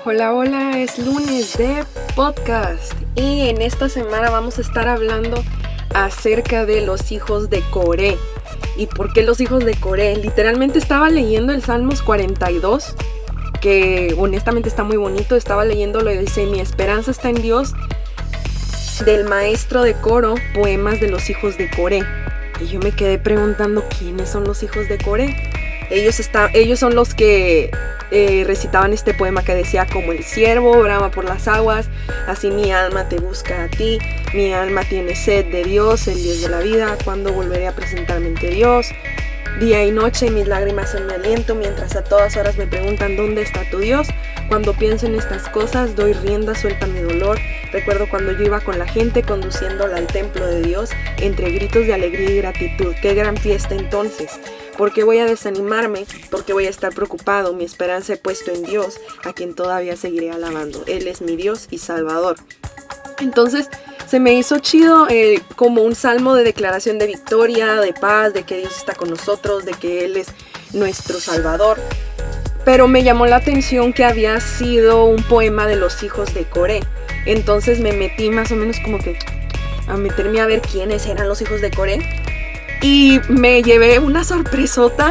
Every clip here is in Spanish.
Hola, hola, es lunes de podcast y en esta semana vamos a estar hablando acerca de los hijos de Coré. ¿Y por qué los hijos de Coré? Literalmente estaba leyendo el Salmos 42, que honestamente está muy bonito. Estaba leyéndolo y dice: mi esperanza está en Dios, del maestro de coro, poemas de los hijos de Coré. Y yo me quedé preguntando, ¿quiénes son los hijos de Coré? Ellos son los que recitaban este poema que decía: como el ciervo brama por las aguas, así mi alma te busca a ti, mi alma tiene sed de Dios, el Dios de la vida, ¿cuándo volveré a presentarme ante Dios? Día y noche mis lágrimas son mi aliento, mientras a todas horas me preguntan ¿dónde está tu Dios? Cuando pienso en estas cosas doy rienda suelta a mi dolor. Recuerdo cuando yo iba con la gente conduciéndola al templo de Dios, entre gritos de alegría y gratitud. ¡Qué gran fiesta entonces! ¿Por qué voy a desanimarme? ¿Por qué voy a estar preocupado? Mi esperanza he puesto en Dios, a quien todavía seguiré alabando. Él es mi Dios y Salvador. Entonces se me hizo chido como un salmo de declaración de victoria, de paz, de que Dios está con nosotros, de que Él es nuestro Salvador. Pero me llamó la atención que había sido un poema de los hijos de Coré. Entonces me metí más o menos como que a meterme a ver quiénes eran los hijos de Coré. Y me llevé una sorpresota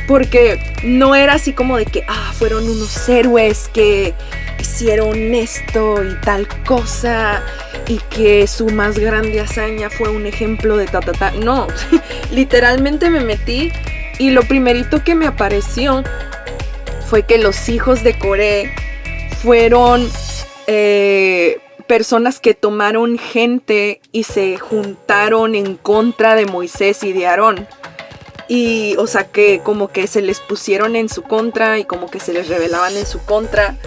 porque no era así como de que fueron unos héroes que hicieron esto y tal cosa y que su más grande hazaña fue un ejemplo de ta. No, literalmente me metí y lo primerito que me apareció fue que los hijos de Coré fueron personas que tomaron gente y se juntaron en contra de Moisés y de Aarón. Y, o sea, que como que se les pusieron en su contra y como que se les rebelaban en su contra.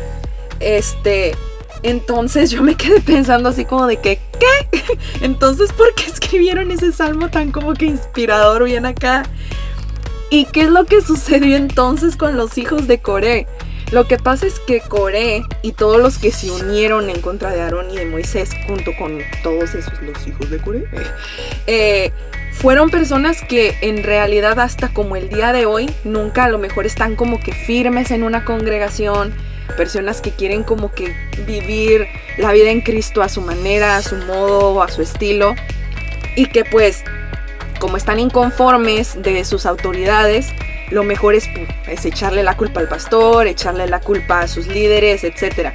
Entonces yo me quedé pensando así como de que, ¿qué? Entonces, ¿por qué escribieron ese salmo tan como que inspirador bien acá? ¿Y qué es lo que sucedió entonces con los hijos de Coré? Lo que pasa es que Coré y todos los que se unieron en contra de Aarón y de Moisés, junto con todos esos, los hijos de Coré, fueron personas que en realidad hasta como el día de hoy nunca a lo mejor están como que firmes en una congregación, personas que quieren como que vivir la vida en Cristo a su manera, a su modo, a su estilo, y que pues como están inconformes de sus autoridades, lo mejor es echarle la culpa al pastor, echarle la culpa a sus líderes, etc.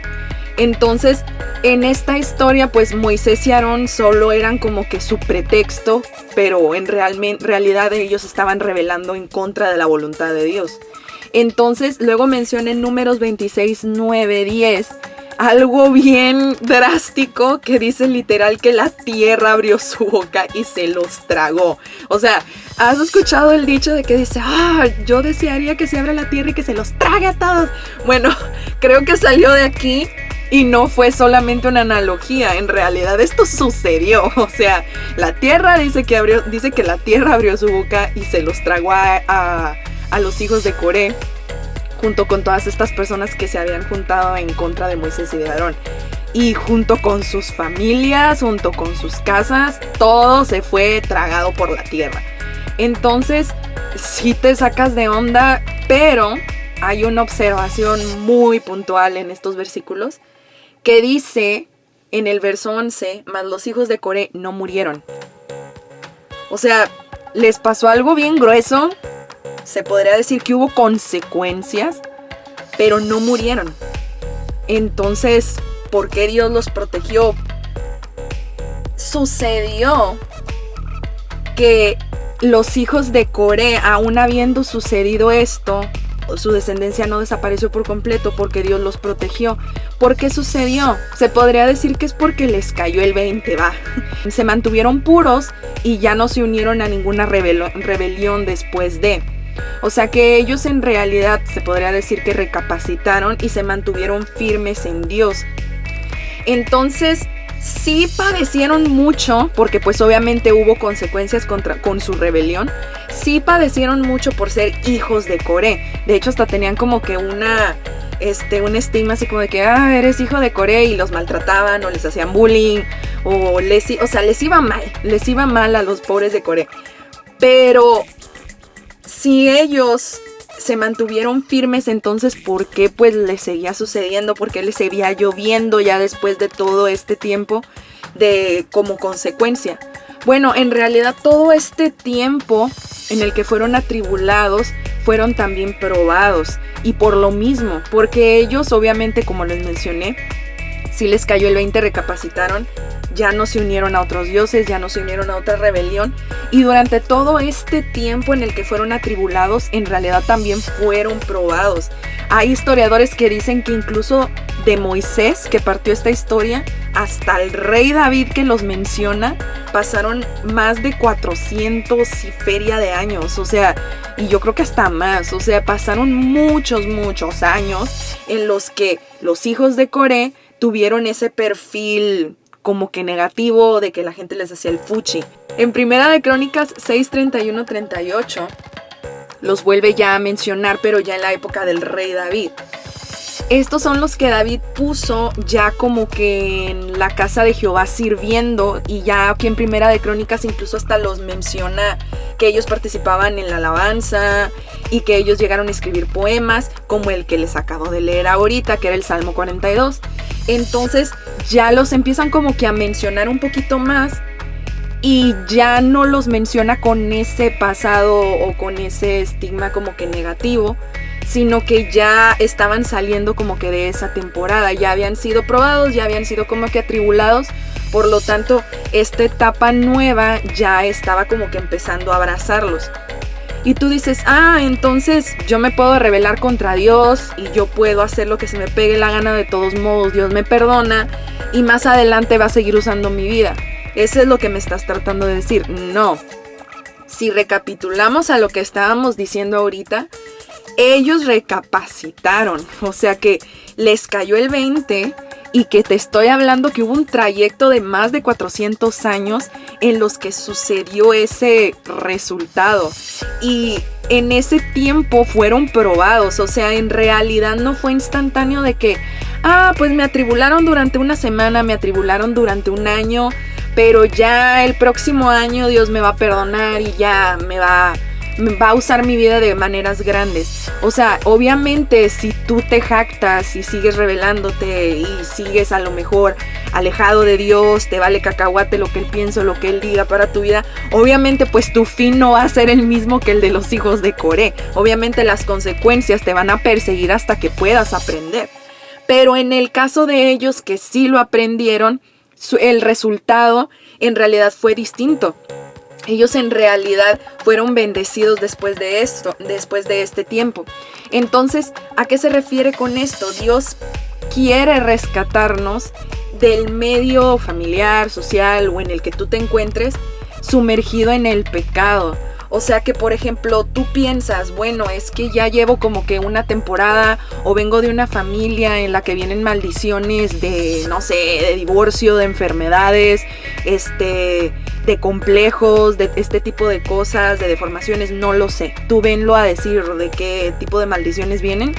Entonces, en esta historia, pues Moisés y Aarón solo eran como que su pretexto, pero en realidad ellos estaban rebelando en contra de la voluntad de Dios. Entonces, luego menciona en Números 26, 9, 10, algo bien drástico que dice literal que la tierra abrió su boca y se los tragó. O sea, ¿has escuchado el dicho de que dice, yo desearía que se abra la tierra y que se los trague a todos? Bueno, creo que salió de aquí y no fue solamente una analogía. En realidad esto sucedió. O sea, la tierra dice que la tierra abrió su boca y se los tragó a los hijos de Coré, junto con todas estas personas que se habían juntado en contra de Moisés y de Aarón. Y junto con sus familias, junto con sus casas, todo se fue tragado por la tierra. Entonces, sí te sacas de onda, pero hay una observación muy puntual en estos versículos que dice en el verso 11, mas los hijos de Coré no murieron. O sea, les pasó algo bien grueso. Se podría decir que hubo consecuencias, pero no murieron. Entonces, ¿por qué Dios los protegió? Sucedió que los hijos de Coré, aún habiendo sucedido esto, su descendencia no desapareció por completo porque Dios los protegió. ¿Por qué sucedió? Se podría decir que es porque les cayó el 20, Se mantuvieron puros y ya no se unieron a ninguna rebelión después de. O sea que ellos en realidad se podría decir que recapacitaron y se mantuvieron firmes en Dios. Entonces sí padecieron mucho, porque pues obviamente hubo consecuencias con su rebelión. Sí padecieron mucho por ser hijos de Coré. De hecho hasta tenían como que un estigma así como de que eres hijo de Coré, y los maltrataban o les hacían bullying o les iba mal a los pobres de Coré. Pero si ellos se mantuvieron firmes. Entonces, ¿por qué pues les seguía sucediendo? ¿Por qué les seguía lloviendo ya después de todo este tiempo como consecuencia? Bueno, en realidad todo este tiempo en el que fueron atribulados, fueron también probados. Y por lo mismo, porque ellos obviamente, como les mencioné, sí les cayó el 20, recapacitaron, ya no se unieron a otros dioses, ya no se unieron a otra rebelión. Y durante todo este tiempo en el que fueron atribulados, en realidad también fueron probados. Hay historiadores que dicen que incluso de Moisés, que partió esta historia, hasta el rey David, que los menciona, pasaron más de 400 y feria de años. O sea, y yo creo que hasta más. O sea, pasaron muchos años en los que los hijos de Coré tuvieron ese perfil como que negativo, de que la gente les hacía el fuchi. En Primera de Crónicas 6, 31, 38 los vuelve ya a mencionar, pero ya en la época del rey David. Estos son los que David puso ya como que en la casa de Jehová sirviendo, y ya aquí en Primera de Crónicas incluso hasta los menciona que ellos participaban en la alabanza y que ellos llegaron a escribir poemas como el que les acabo de leer ahorita, que era el Salmo 42. Entonces ya los empiezan como que a mencionar un poquito más, y ya no los menciona con ese pasado o con ese estigma como que negativo, sino que ya estaban saliendo como que de esa temporada, ya habían sido probados, ya habían sido como que atribulados. Por lo tanto, esta etapa nueva ya estaba como que empezando a abrazarlos. Y tú dices, entonces yo me puedo rebelar contra Dios y yo puedo hacer lo que se me pegue la gana, de todos modos Dios me perdona y más adelante va a seguir usando mi vida. Eso es lo que me estás tratando de decir. No. Si recapitulamos a lo que estábamos diciendo ahorita, ellos recapacitaron, o sea que les cayó el 20, y que te estoy hablando que hubo un trayecto de más de 400 años en los que sucedió ese resultado. Y en ese tiempo fueron probados, o sea, en realidad no fue instantáneo de que, pues me atribularon durante una semana, me atribularon durante un año, pero ya el próximo año Dios me va a perdonar y ya me va a usar mi vida de maneras grandes. O sea, obviamente si tú te jactas y sigues rebelándote y sigues a lo mejor alejado de Dios, te vale cacahuate lo que Él piensa, lo que Él diga para tu vida, obviamente pues tu fin no va a ser el mismo que el de los hijos de Coré. Obviamente las consecuencias te van a perseguir hasta que puedas aprender. Pero en el caso de ellos que sí lo aprendieron, el resultado en realidad fue distinto. Ellos en realidad fueron bendecidos después de esto, después de este tiempo. Entonces, ¿a qué se refiere con esto? Dios quiere rescatarnos del medio familiar, social o en el que tú te encuentres sumergido en el pecado. O sea que, por ejemplo, tú piensas, bueno, es que ya llevo como que una temporada o vengo de una familia en la que vienen maldiciones de, no sé, de divorcio, de enfermedades, de complejos, de este tipo de cosas, de deformaciones, no lo sé. Tú venlo a decir de qué tipo de maldiciones vienen.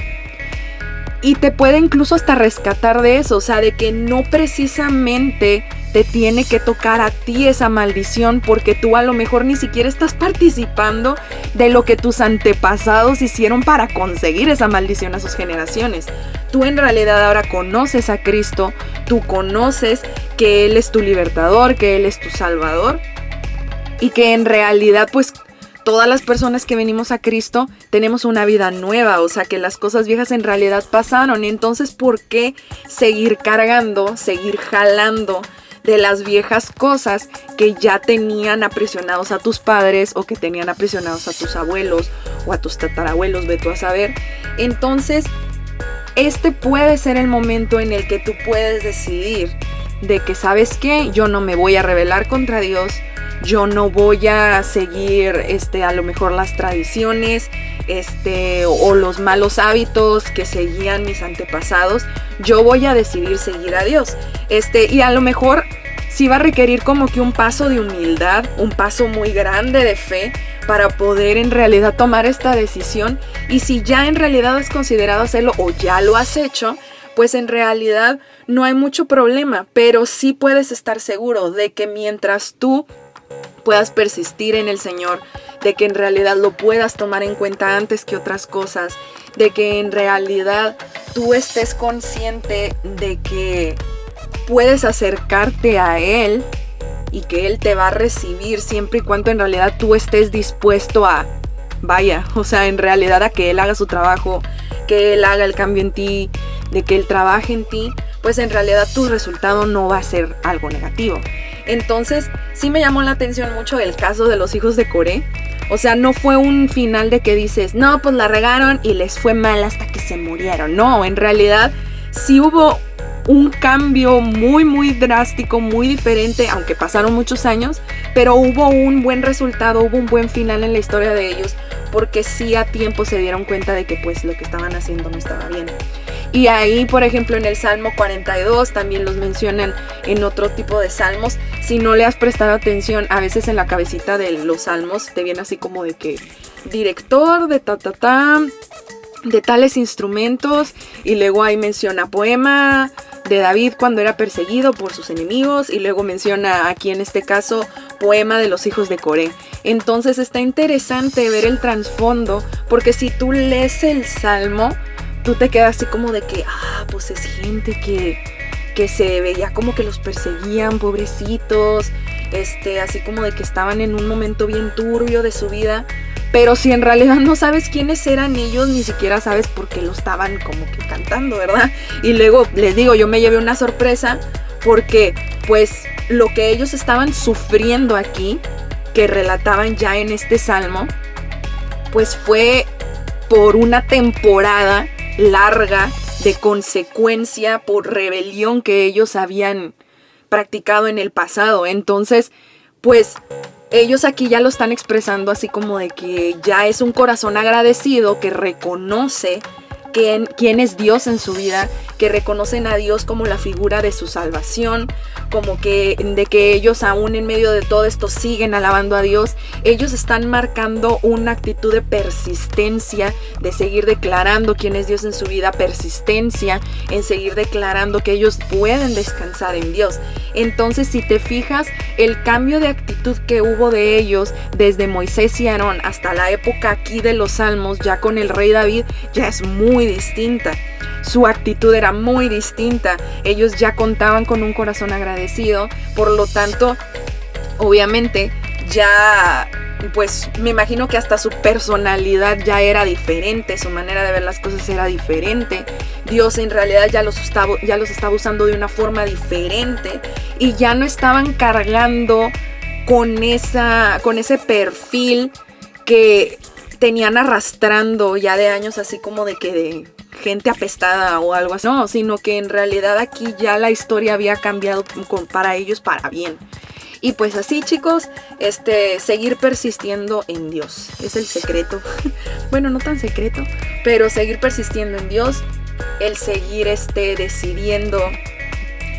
Y te puede incluso hasta rescatar de eso, o sea, de que no precisamente te tiene que tocar a ti esa maldición, porque tú a lo mejor ni siquiera estás participando de lo que tus antepasados hicieron para conseguir esa maldición a sus generaciones. Tú en realidad ahora conoces a Cristo, tú conoces que Él es tu libertador, que Él es tu salvador, y que en realidad pues todas las personas que venimos a Cristo tenemos una vida nueva, o sea que las cosas viejas en realidad pasaron. Entonces, ¿por qué seguir cargando, seguir jalando de las viejas cosas que ya tenían aprisionados a tus padres o que tenían aprisionados a tus abuelos o a tus tatarabuelos, ve tú a saber? Entonces, este puede ser el momento en el que tú puedes decidir de que, ¿sabes qué? Yo no me voy a rebelar contra Dios. Yo no voy a seguir a lo mejor las tradiciones o los malos hábitos que seguían mis antepasados. Yo voy a decidir seguir a Dios. Y a lo mejor sí va a requerir como que un paso de humildad, un paso muy grande de fe para poder en realidad tomar esta decisión. Y si ya en realidad has considerado hacerlo o ya lo has hecho, pues en realidad no hay mucho problema, pero sí puedes estar seguro de que mientras tú puedas persistir en el Señor, de que en realidad lo puedas tomar en cuenta antes que otras cosas, de que en realidad tú estés consciente de que puedes acercarte a Él y que Él te va a recibir siempre y cuando en realidad tú estés dispuesto a, en realidad a que Él haga su trabajo, que Él haga el cambio en ti, de que Él trabaje en ti, pues en realidad tu resultado no va a ser algo negativo. Entonces, sí me llamó la atención mucho el caso de los hijos de Coré. O sea, no fue un final de que dices, no, pues la regaron y les fue mal hasta que se murieron. No, en realidad sí hubo un cambio muy, muy drástico, muy diferente, aunque pasaron muchos años, pero hubo un buen resultado, hubo un buen final en la historia de ellos, porque sí a tiempo se dieron cuenta de que pues lo que estaban haciendo no estaba bien. Y ahí, por ejemplo, en el Salmo 42 también los mencionan en otro tipo de salmos. Si no le has prestado atención, a veces en la cabecita de los salmos te viene así como de que director de de tales instrumentos, y luego ahí menciona poema de David cuando era perseguido por sus enemigos, y luego menciona aquí en este caso poema de los hijos de Coré. Entonces está interesante ver el trasfondo, porque si tú lees el salmo, tú te quedas así como de que, pues es gente que se veía como que los perseguían, pobrecitos, así como de que estaban en un momento bien turbio de su vida. Pero si en realidad no sabes quiénes eran ellos, ni siquiera sabes por qué lo estaban como que cantando, ¿verdad? Y luego, les digo, yo me llevé una sorpresa porque pues lo que ellos estaban sufriendo aquí, que relataban ya en este salmo, pues fue por una temporada larga de consecuencia por rebelión que ellos habían practicado en el pasado. Entonces, pues ellos aquí ya lo están expresando así como de que ya es un corazón agradecido que reconoce quién es Dios en su vida, que reconocen a Dios como la figura de su salvación, como que de que ellos aún en medio de todo esto siguen alabando a Dios. Ellos están marcando una actitud de persistencia, de seguir declarando quién es Dios en su vida, persistencia en seguir declarando que ellos pueden descansar en Dios. Entonces, si te fijas, el cambio de actitud que hubo de ellos desde Moisés y Aarón hasta la época aquí de los Salmos, ya con el rey David, ya es muy distinta. Su actitud era muy distinta. Ellos ya contaban con un corazón agradecido. Por lo tanto, obviamente, ya, pues me imagino que hasta su personalidad ya era diferente. Su manera de ver las cosas era diferente. Dios en realidad ya los estaba usando de una forma diferente. Y ya no estaban cargando con ese perfil que tenían arrastrando ya de años, así como de que de gente apestada o algo así. No, sino que en realidad aquí ya la historia había cambiado para ellos para bien. Y pues así, chicos, seguir persistiendo en Dios es el secreto. Bueno, no tan secreto, pero seguir persistiendo en Dios, el seguir decidiendo,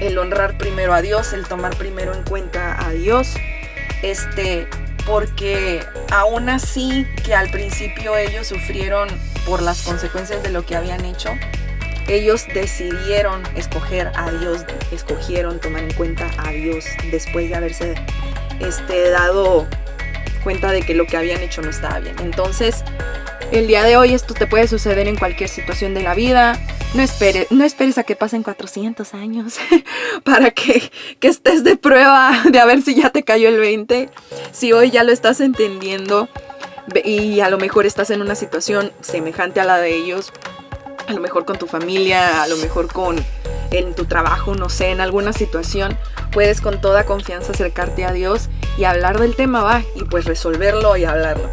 el honrar primero a Dios, el tomar primero en cuenta a Dios, porque aún así que al principio ellos sufrieron por las consecuencias de lo que habían hecho, ellos decidieron escoger a Dios, escogieron tomar en cuenta a Dios después de haberse dado cuenta de que lo que habían hecho no estaba bien. Entonces, el día de hoy esto te puede suceder en cualquier situación de la vida. No esperes a que pasen 400 años para que estés de prueba de a ver si ya te cayó el 20. Si hoy ya lo estás entendiendo y a lo mejor estás en una situación semejante a la de ellos, a lo mejor con tu familia, a lo mejor en tu trabajo, no sé, en alguna situación, puedes con toda confianza acercarte a Dios y hablar del tema, y pues resolverlo y hablarlo.